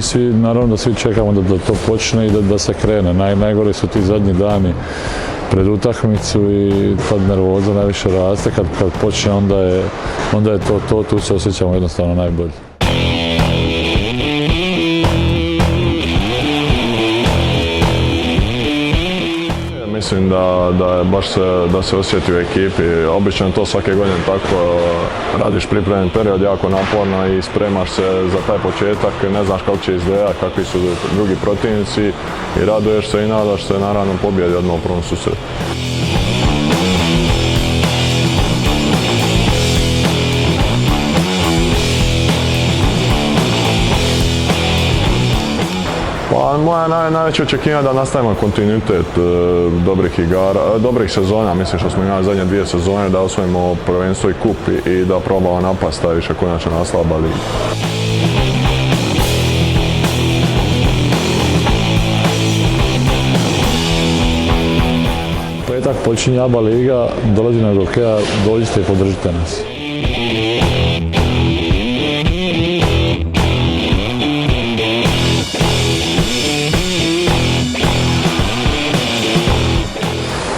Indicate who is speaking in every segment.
Speaker 1: Svi, naravno da svi čekamo da to počne i da se krene. Najgore su ti zadnji dani pred utakmicu i tad nervoza najviše raste. Kad počne onda je to, tu se osjećamo jednostavno najbolje.
Speaker 2: Mislim da se osjeti u ekipi. Obično to svake godine tako. Radiš pripremni period jako naporno i spremaš se za taj početak. Ne znaš kako će izgledati, kakvi su drugi protivnici i raduješ se i nadaš se naravno pobjedi odmah u prvom susretu. Pa moja najveća očekivanja je da nastavimo kontinuitet dobrih sezona. Mislim što smo imali zadnje 2 sezone, da osvojimo prvenstvo i kup i da probamo napast taj više konačno naslaba ligu.
Speaker 1: Petak počinje ABA liga, dolazi na hokeja, dođite i podržite nas.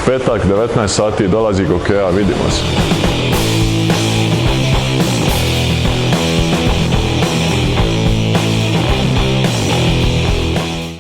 Speaker 2: Petak, 19 sati, dolazi hokeja, vidimo se.